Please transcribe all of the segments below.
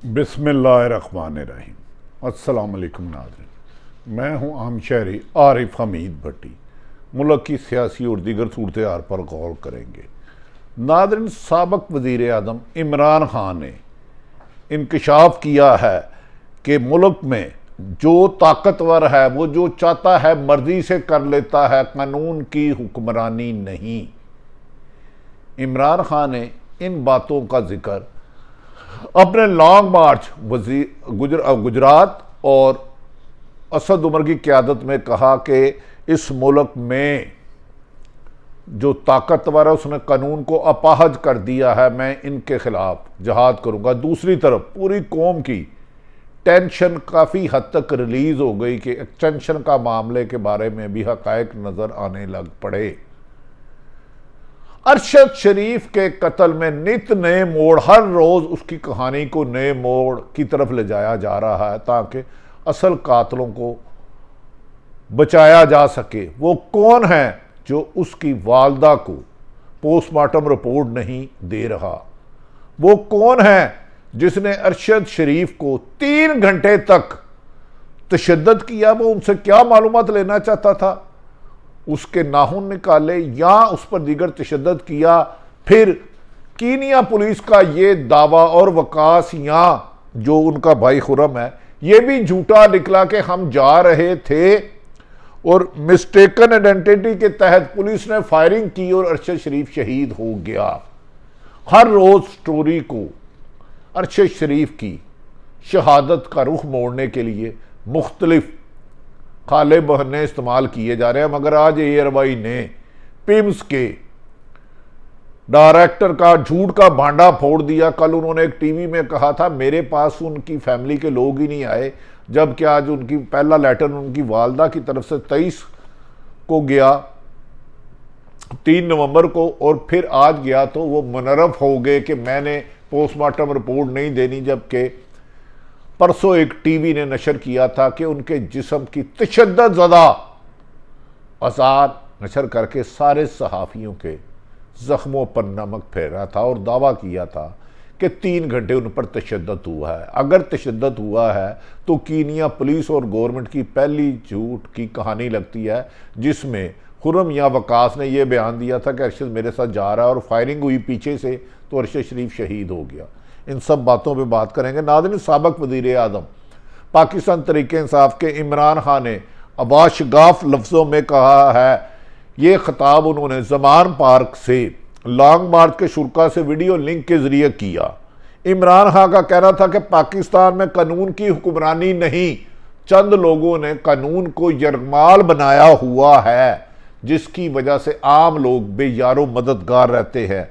बिस्मिल्लाहिर्रहमानिर्रहीम। अस्सलाम वालेकुम नाज़रीन, मैं हूँ आम शहरी आरिफ हमीद भट्टी। मुल्क की सियासी और दीगर सूरत हाल पर गौर करेंगे। नाज़रीन, साबिक वज़ीर आज़म इमरान खान ने इंकशाफ किया है कि मुल्क में जो ताकतवर है वो जो चाहता है मर्जी से कर लेता है, कानून की हुक्मरानी नहीं। इमरान खान ने इन बातों का जिक्र अपने लॉन्ग मार्च गुजरात और असद उमर की क़यादत में कहा कि इस मुल्क में जो ताकतवर है उसने कानून को अपाहज कर दिया है, मैं इनके खिलाफ जहाद करूंगा। दूसरी तरफ पूरी कौम की टेंशन काफ़ी हद तक रिलीज हो गई कि एक्सटेंशन का मामले के बारे में भी हकायक नज़र आने लग पड़े। अरशद शरीफ के कत्ल में नित नए मोड़, हर रोज उसकी कहानी को नए मोड़ की तरफ ले जाया जा रहा है ताकि असल कातलों को बचाया जा सके। वो कौन है जो उसकी वालदा को पोस्टमार्टम रिपोर्ट नहीं दे रहा? वो कौन है जिसने अरशद शरीफ को 3 घंटे तक तशद्दुद किया? वो उनसे क्या मालूमात लेना चाहता था? उसके नाखून निकाले या उस पर दीगर तशद्दुद किया? फिर कीनिया पुलिस का ये दावा और वकास या जो उनका भाई खुरम है ये भी झूठा निकला कि हम जा रहे थे और मिस्टेकन आइडेंटिटी के तहत पुलिस ने फायरिंग की और अरशद शरीफ शहीद हो गया। हर रोज स्टोरी को अरशद शरीफ की शहादत का रुख मोड़ने के लिए मुख्तलिफ खाले बहने इस्तेमाल किए जा रहे हैं, मगर आज एयरवाई ने पिम्स के डायरेक्टर का झूठ का भांडा फोड़ दिया। कल उन्होंने एक टीवी में कहा था मेरे पास उनकी फैमिली के लोग ही नहीं आए, जबकि आज उनकी पहला लेटर उनकी वालदा की तरफ से 23 को गया, 3 नवंबर को, और फिर आज गया तो वो मुनर्रफ हो गए कि मैंने पोस्टमार्टम रिपोर्ट नहीं देनी। जबकि परसों एक टीवी ने नशर किया था कि उनके जिस्म की तशद्दुद ज़दा आसार नशर करके सारे सहाफ़ियों के ज़ख्मों पर नमक फेरा था और दावा किया था कि 3 घंटे उन पर तशद्दुद हुआ है। अगर तशद्दुद हुआ है तो कीनिया पुलिस और गवर्नमेंट की पहली झूठ की कहानी लगती है, जिसमें खुरम या वकास ने यह बयान दिया था कि अरशद मेरे साथ जा रहा है और फायरिंग हुई पीछे से तो अरशद शरीफ शहीद हो गया। इन सब बातों पे बात करेंगे। नाज़रीन, साबिक वज़ीर आज़म पाकिस्तान तहरीक इंसाफ के इमरान खान ने अबाशगाफ लफ्ज़ों में कहा है, ये खिताब उन्होंने ज़मान पार्क से लॉन्ग मार्च के शुरा से वीडियो लिंक के ज़रिए किया। इमरान खान का कहना था कि पाकिस्तान में कानून की हुक्मरानी नहीं, चंद लोगों ने कानून को यरगमाल बनाया हुआ है जिसकी वजह से आम लोग बेयारो मददगार रहते हैं।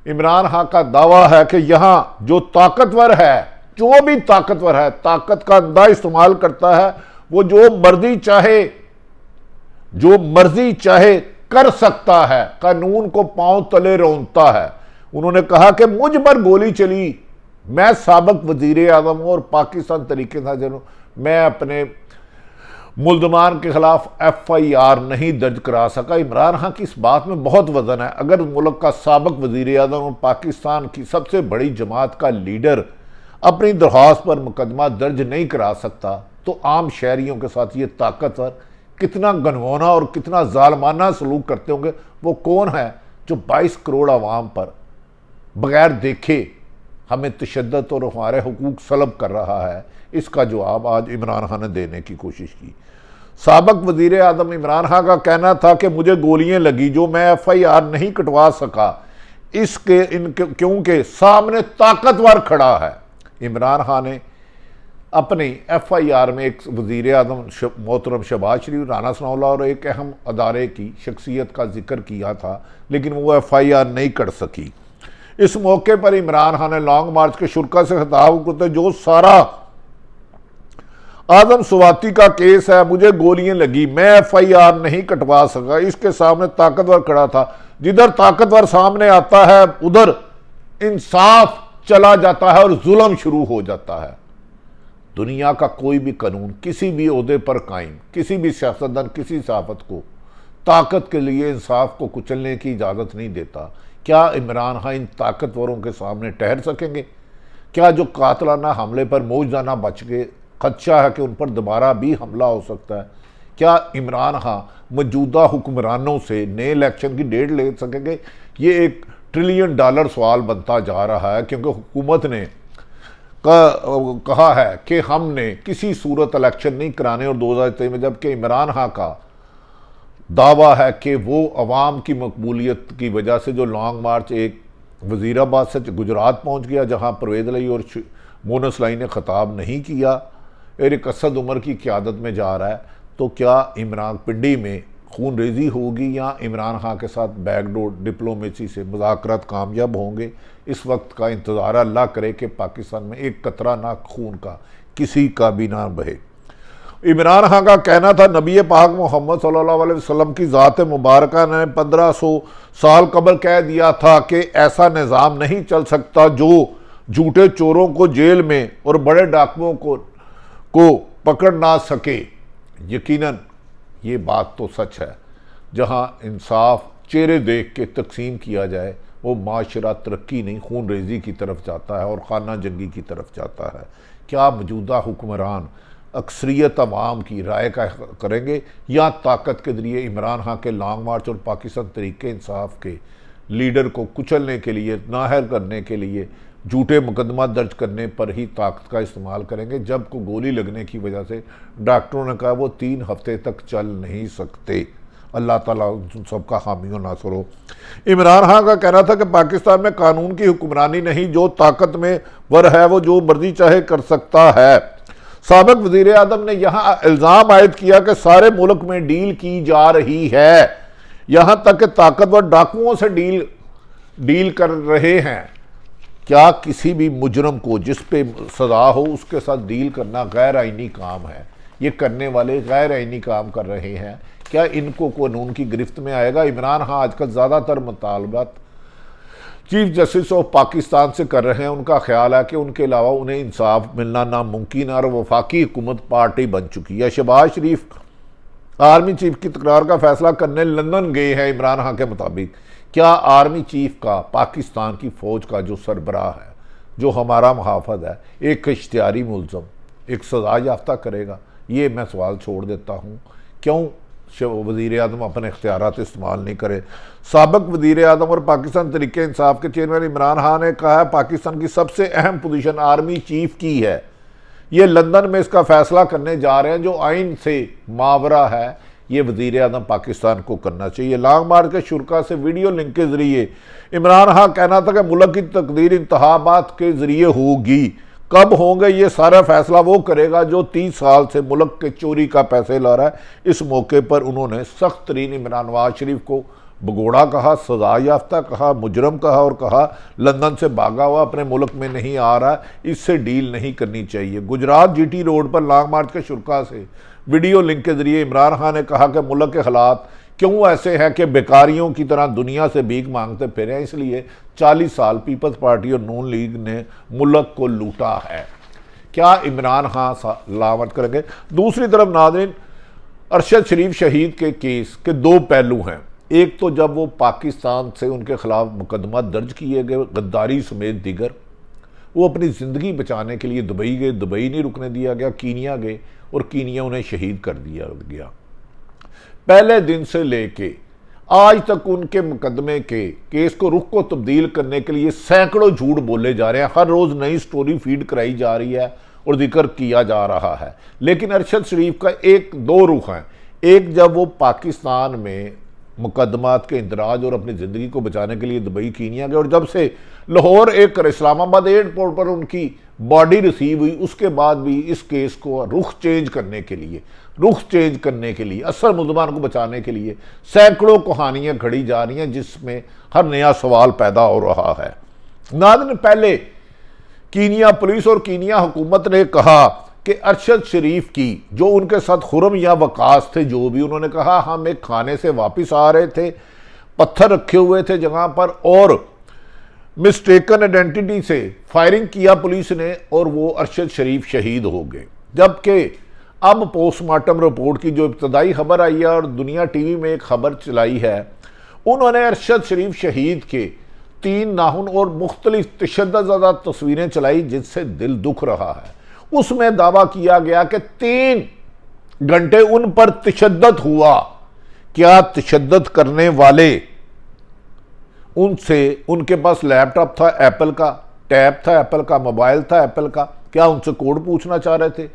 इमरान खान का दावा है कि यहां जो ताकतवर है, जो भी ताकतवर है, ताकत का अंदाज इस्तेमाल करता है, वो जो मर्जी चाहे कर सकता है, कानून को पांव तले रौंदता है। उन्होंने कहा कि मुझ पर गोली चली, मैं साबिक वजीर आज़म हूं और पाकिस्तान तरीके से मैं अपने मुल्ज़मान के खिलाफ FIR नहीं दर्ज करा सका। इमरान खान की इस बात में बहुत वजन है। अगर मुल्क का साबिक वज़ीर आज़म और पाकिस्तान की सबसे बड़ी जमात का लीडर अपनी दरख्वास्त पर मुकदमा दर्ज नहीं करा सकता तो आम शहरियों के साथ ये ताकतवर कितना गनवाना और कितना जालमाना सलूक करते होंगे। वो कौन है जो 22 करोड़ आवाम पर बगैर देखे हमें तशद्दुद और हमारे हुकूक सलब कर रहा है? इसका जवाब आज इमरान खान ने देने की कोशिश की। साबिक वज़ीर आज़म इमरान खान का कहना था कि मुझे गोलियां लगी जो मैं FIR नहीं कटवा सका क्योंकि सामने ताकतवर खड़ा है। इमरान खान ने अपनी FIR में एक वज़ीर आज़म मोहतरम शहबाज शरीफ, राना सनाउल्लाह और एक अहम अदारे की शख्सियत का जिक्र किया था, लेकिन वो FIR नहीं कर सकी। इस मौके पर इमरान खान ने लॉन्ग मार्च के शुरा से खिताब करते, जो सारा आजम स्वाति का केस है, मुझे गोलियां लगी, मैं FIR नहीं कटवा सका, इसके सामने ताकतवर खड़ा था। जिधर ताकतवर सामने आता है उधर इंसाफ चला जाता है और जुल्म शुरू हो जाता है। दुनिया का कोई भी कानून किसी भी ओहदे पर कायम, किसी भी सियासतदान, किसी सहाफत को ताकत के लिए इंसाफ को कुचलने की इजाज़त नहीं देता। क्या इमरान खान इन ताकतवरों के सामने ठहर सकेंगे? क्या जो कातलाना हमले पर मौजदाना बच गए, खदशा है कि उन पर दोबारा भी हमला हो सकता है? क्या इमरान खान मौजूदा हुक्मरानों से नए इलेक्शन की डेट ले सकेंगे? ये एक $1 ट्रिलियन सवाल बनता जा रहा है, क्योंकि हुकूमत ने कहा है कि हमने किसी सूरत इलेक्शन नहीं कराने और 2023 में, जबकि इमरान खान का दावा है कि वो अवाम की मकबूलियत की वजह से जो लॉन्ग मार्च एक वज़ीराबाद से गुजरात पहुंच गया, जहां परवेज़ अली और मोनस लाई ने खिताब नहीं किया, और एक असद उमर की क़यादत में जा रहा है, तो क्या इमरान पिंडी में खून रेजी होगी या इमरान खान के साथ बैकडोर डिप्लोमेसी से मुज़ाकरात कामयाब होंगे? इस वक्त का इंतज़ार, अल्लाह करे कि पाकिस्तान में एक कतरा ना खून का किसी का भी ना बहे। इमरान खान का कहना था नबी पाक मोहम्मद सल्लल्लाहु अलैहि वसल्लम की ज़ात मुबारका ने 1500 साल कबल कह दिया था कि ऐसा निज़ाम नहीं चल सकता जो झूठे चोरों को जेल में और बड़े डाकुओं को पकड़ ना सके। यकीनन ये बात तो सच है। जहां इंसाफ चेहरे देख के तकसीम किया जाए, वो माशरा तरक्की नहीं खून रेजी की तरफ जाता है और खाना जंगी की तरफ जाता है। क्या मौजूदा हुक्मरान अक्सरियत अवाम की राय का करेंगे या ताकत के जरिए इमरान खान के लॉन्ग मार्च और पाकिस्तान तरीके इंसाफ के लीडर को कुचलने के लिए, नाहर करने के लिए, झूठे मुकदमा दर्ज करने पर ही ताकत का इस्तेमाल करेंगे? जब को गोली लगने की वजह से डॉक्टरों ने कहा वो 3 हफ्ते तक चल नहीं सकते। अल्लाह ताला सबका हामी और नासर हो। इमरान खान का कहना था कि पाकिस्तान में कानून की हुक्मरानी नहीं, जो ताकत में वर है वो जो मर्जी चाहे कर सकता है। साबिक वजीर आजम ने यहाँ इल्ज़ाम आयद किया कि सारे मुल्क में डील की जा रही है, यहाँ तक कि ताकतवर डाकुओं से डील कर रहे हैं। क्या किसी भी मुजरम को जिस पे सजा हो उसके साथ डील करना गैर आइनी काम है? ये करने वाले गैर आइनी काम कर रहे हैं। क्या इनको कानून की गिरफ्त में आएगा? इमरान खान आजकल ज़्यादातर मुतालबात चीफ जस्टिस ऑफ पाकिस्तान से कर रहे हैं। उनका ख्याल है कि उनके अलावा उन्हें इंसाफ मिलना नामुमकिन है और वफाकी हुकूमत पार्टी बन चुकी है। शहबाज शरीफ आर्मी चीफ की तकरार का फैसला करने लंदन गए हैं। इमरान खान के मुताबिक क्या आर्मी चीफ का पाकिस्तान की फ़ौज का जो सरबराह है, जो हमारा मुहाफ़िज़ है, एक इश्तिहारी मुलज़म, एक सज़ा याफ्ता करेगा? ये मैं सवाल छोड़ देता हूँ। क्यों वज़ीर आज़म अपने इख्तियारात इस्तेमाल नहीं करे? साबिक वज़ीर आज़म और पाकिस्तान तरीके इंसाफ के चेयरमैन इमरान खान ने कहा है पाकिस्तान की सबसे अहम पोजीशन आर्मी चीफ की है। ये लंदन में इसका फैसला करने जा रहे हैं जो आइन से मावरा है। ये वज़ीर आज़म पाकिस्तान को करना चाहिए। लॉन्ग मार्च के शुरा से वीडियो लिंक के ज़रिए इमरान खान कहना था कि मुल्क की तकदीर इंतखाबात के ज़रिए होगी। कब होंगे ये सारा फैसला वो करेगा जो 30 साल से मुल्क के चोरी का पैसे ला रहा है। इस मौके पर उन्होंने सख्त तरीन इमरान नवाज शरीफ को भगोड़ा कहा, सजा याफ्ता कहा, मुजरम कहा और कहा लंदन से भागा हुआ अपने मुल्क में नहीं आ रहा, इससे डील नहीं करनी चाहिए। गुजरात GT रोड पर लॉन्ग मार्च के शुरा से वीडियो लिंक के जरिए इमरान खान ने कहा कि मुल्क के हालात क्यों ऐसे हैं कि बेकारियों की तरह दुनिया से भीख मांगते फिर हैं, इसलिए 40 साल पीपल्स पार्टी और नून लीग ने मुल्क को लूटा है। क्या इमरान खान लामत करेंगे? दूसरी तरफ नाज़रीन, अरशद शरीफ शहीद के केस के 2 पहलू हैं। एक तो जब वो पाकिस्तान से उनके खिलाफ मुकदमा दर्ज किए गए गद्दारी समेत दीगर, वो अपनी ज़िंदगी बचाने के लिए दुबई गए, दुबई नहीं रुकने दिया गया, कीनिया गए और कीनिया उन्हें शहीद कर दिया गया। पहले दिन से लेके आज तक उनके मुकदमे के केस को रुख को तब्दील करने के लिए सैकड़ों झूठ बोले जा रहे हैं। हर रोज़ नई स्टोरी फीड कराई जा रही है और जिक्र किया जा रहा है। लेकिन अरशद शरीफ का 2 रुख हैं। एक, जब वो पाकिस्तान में मुकदमात के इंदराज और अपनी ज़िंदगी को बचाने के लिए दुबई कीनिया गए, और जब से लाहौर एक इस्लामाबाद एयरपोर्ट पर उनकी बॉडी रिसीव हुई, उसके बाद भी इस केस को रुख चेंज करने के लिए असल मुल्ज़मान को बचाने के लिए सैकड़ों कहानियाँ घड़ी जा रही हैं, जिसमें हर नया सवाल पैदा हो रहा है। नाज़रीन, पहले कीनिया पुलिस और कीनिया हुकूमत ने कहा कि अरशद शरीफ की जो उनके साथ खुरम या वकास थे, जो भी उन्होंने कहा, हम एक खाने से वापस आ रहे थे, पत्थर रखे हुए थे जगह पर और मिस्टेकन आइडेंटिटी से फायरिंग किया पुलिस ने और वो अरशद शरीफ शहीद हो गए। जबकि अब पोस्टमार्टम रिपोर्ट की जो इब्तदाई खबर आई है और दुनिया टीवी में एक खबर चलाई है, उन्होंने अरशद शरीफ शहीद के तीन नाखून और मुख्तलिफ तशद्दुद तस्वीरें चलाई जिससे दिल दुख रहा है। उसमें दावा किया गया कि 3 घंटे उन पर तशद्दुद हुआ। क्या तशद्दुद करने वाले उनसे, उनके पास लैपटॉप था एप्पल का, टैब था एप्पल का, मोबाइल था एप्पल का, क्या उनसे कोड पूछना चाह रहे थे?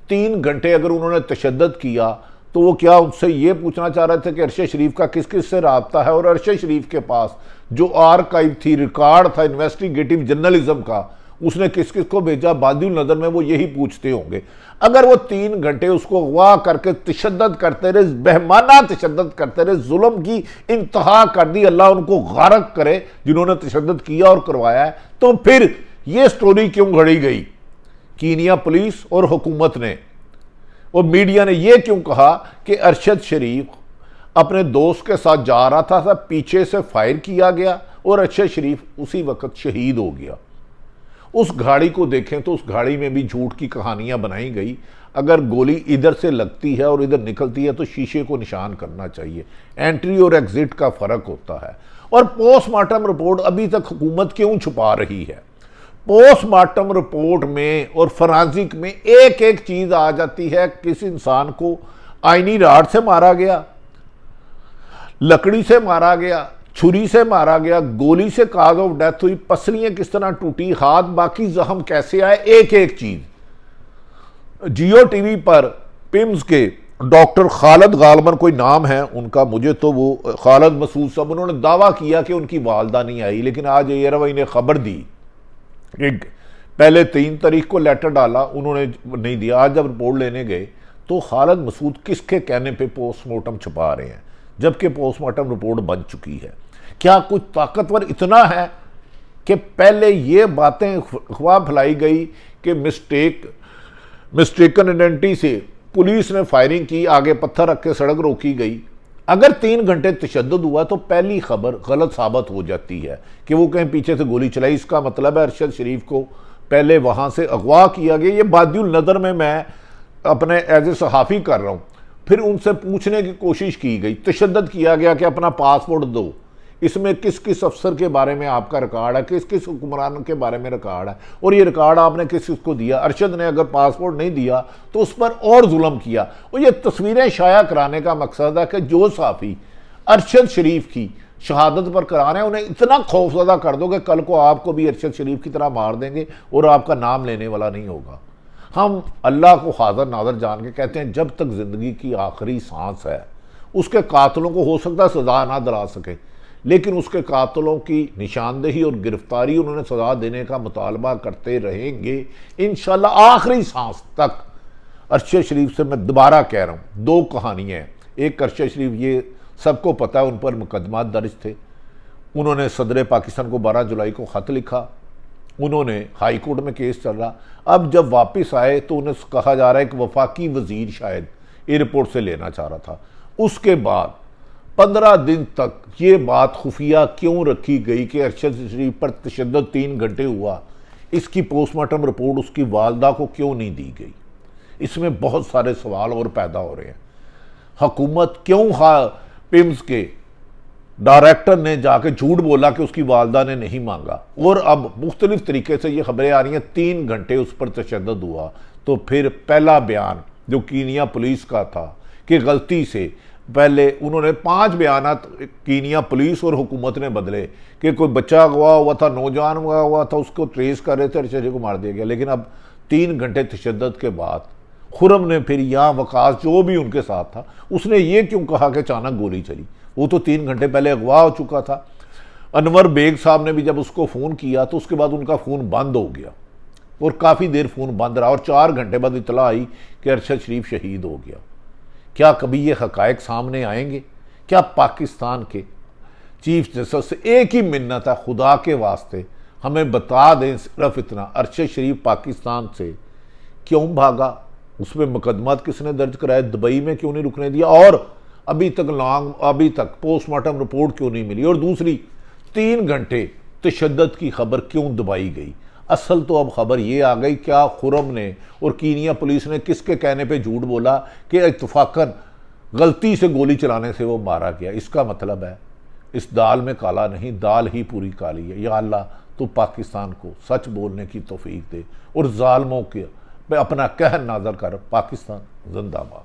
3 घंटे अगर उन्होंने तशद्दुद किया तो वो क्या उनसे ये पूछना चाह रहे थे कि अरशद शरीफ का किस किस से राब्ता है? और अरशद शरीफ के पास जो आर्काइव थी, रिकॉर्ड था इन्वेस्टिगेटिव जर्नलिज्म का, उसने किस किस को भेजा? बादिउल नज़र में वो यही पूछते होंगे। अगर वो 3 घंटे उसको अगवा करके तशद्दुद करते रहे, बेहमाना तशद्दुद करते रहे, जुल्म की इंतहा कर दी, अल्लाह उनको गारक करे जिन्होंने तशद्दुद किया और करवाया है, तो फिर ये स्टोरी क्यों घड़ी गई? कीनिया पुलिस और हुकूमत ने और मीडिया ने यह क्यों कहा कि अरशद शरीफ अपने दोस्त के साथ जा रहा था, पीछे से फायर किया गया और अरशद शरीफ उसी वक्त शहीद हो गया? उस गाड़ी को देखें तो उस गाड़ी में भी झूठ की कहानियां बनाई गई। अगर गोली इधर से लगती है और इधर निकलती है तो शीशे को निशान करना चाहिए। एंट्री और एग्जिट का फर्क होता है। और पोस्टमार्टम रिपोर्ट अभी तक हुकूमत क्यों छुपा रही है? पोस्टमार्टम रिपोर्ट में और फॉरेंसिक में एक एक चीज आ जाती है। किस इंसान को आईनी राड से मारा गया, लकड़ी से मारा गया, छुरी से मारा गया, गोली से काज ऑफ डेथ हुई, पसलियां किस तरह टूटी, हाथ बाकी जख्म कैसे आए, एक एक चीज। जियो टीवी पर पिम्स के डॉक्टर खालिद गालमन कोई नाम है उनका, मुझे तो वो खालिद मसूद साहब, उन्होंने दावा किया कि उनकी वालदा नहीं आई, लेकिन आज एयरवाई ने खबर दी कि पहले 3 तारीख को लेटर डाला, उन्होंने नहीं दिया। आज जब रिपोर्ट लेने गए तो खालिद मसूद किसके कहने पे पोस्टमार्टम छुपा रहे हैं जबकि पोस्टमार्टम रिपोर्ट बन चुकी है? क्या कुछ ताकतवर इतना है कि पहले ये बातें अफवाह फैलाई गई कि मिस्टेकन आइडेंटिटी से पुलिस ने फायरिंग की, आगे पत्थर रख के सड़क रोकी गई। अगर 3 घंटे तशद्दुद हुआ तो पहली खबर गलत साबित हो जाती है कि वो कहीं पीछे से गोली चलाई। इसका मतलब है अरशद शरीफ को पहले वहां से अगवा किया गया। ये बादिउल नज़र में मैं अपने एज ए सहाफ़ी कर रहा हूं। फिर उनसे पूछने की कोशिश की गई, तशद्दुद किया गया कि अपना पासपोर्ट दो, इसमें किस किस अफसर के बारे में आपका रिकॉर्ड है, किस किस हुक्मरान के बारे में रिकॉर्ड है, और ये रिकॉर्ड आपने किस किस को दिया? अरशद ने अगर पासपोर्ट नहीं दिया तो उस पर और जुल्म किया। और ये तस्वीरें शाया कराने का मकसद है कि जो साफ़ी अरशद शरीफ की शहादत पर करा रहे हैं उन्हें इतना खौफजदा कर दो कि कल को आपको भी अरशद शरीफ की तरह मार देंगे और आपका नाम लेने वाला नहीं होगा। हम अल्लाह को हाज़िर नाज़िर जान के कहते हैं, जब तक ज़िंदगी की आखिरी सांस है उसके कातलों को हो सकता है सज़ा ना दिला सके, लेकिन उसके कातलों की निशानदेही और गिरफ्तारी, उन्होंने सज़ा देने का मुतालबा करते रहेंगे इंशाअल्लाह आखिरी सांस तक। अरशद शरीफ से मैं दोबारा कह रहा हूँ, 2 कहानियाँ हैं। एक, अरशद शरीफ ये सबको पता है, उन पर मुकदमा दर्ज थे। उन्होंने सदर पाकिस्तान को 12 जुलाई को ख़त लिखा, उन्होंने हाई कोर्ट में केस चल रहा। अब जब वापस आए तो उन्हें कहा जा रहा है कि वफाकी वजीर शायद एयरपोर्ट से लेना चाह रहा था। उसके बाद 15 दिन तक ये बात खुफिया क्यों रखी गई कि अरशद शरीफ पर तशद्दुद 3 घंटे हुआ? इसकी पोस्टमार्टम रिपोर्ट उसकी वालदा को क्यों नहीं दी गई? इसमें बहुत सारे सवाल और पैदा हो रहे हैं। हुकूमत क्यों पिम्स के डायरेक्टर ने जाके झूठ बोला कि उसकी वालदा ने नहीं मांगा? और अब मुख्तलिफ तरीके से ये खबरें आ रही हैं 3 घंटे उस पर तशद्दुद हुआ। तो फिर पहला बयान जो कीनिया पुलिस का था कि गलती से पहले उन्होंने 5 बयान कीनिया पुलिस और हुकूमत ने बदले कि कोई बच्चा अगवा हुआ था, नौजवान हुआ था, उसको ट्रेस कर रहे थे, अरशद को मार दिया गया। लेकिन अब 3 घंटे तशद्दुद के बाद खुरम ने फिर यहाँ वकास जो भी उनके साथ था उसने ये क्यों कहा कि अचानक गोली चली? वो तो 3 घंटे पहले अगवा हो चुका था। अनवर बेग साहब ने भी जब उसको फ़ोन किया तो उसके बाद उनका फ़ोन बंद हो गया और काफ़ी देर फ़ोन बंद रहा और 4 घंटे बाद इतला आई कि अरशद शरीफ शहीद हो गया। क्या कभी ये हकायक सामने आएंगे? क्या पाकिस्तान के चीफ जस्टिस से एक ही मिन्नत है, खुदा के वास्ते हमें बता दें सिर्फ इतना, अरशद शरीफ पाकिस्तान से क्यों भागा? उसमें मुकदमा किसने दर्ज कराया? दुबई में क्यों नहीं रुकने दिया? और अभी तक पोस्टमार्टम रिपोर्ट क्यों नहीं मिली? और दूसरी, 3 घंटे तशद्दुद की खबर क्यों दबाई गई? असल तो अब खबर ये आ गई, क्या खुरम ने और कीनिया पुलिस ने किसके कहने पे झूठ बोला कि इत्तफाकन गलती से गोली चलाने से वो मारा गया? इसका मतलब है इस दाल में काला नहीं, दाल ही पूरी काली है। या अल्लाह तो पाकिस्तान को सच बोलने की तौफीक दे और जालिमों के पे अपना कहर नाजर कर। पाकिस्तान जिंदाबाद।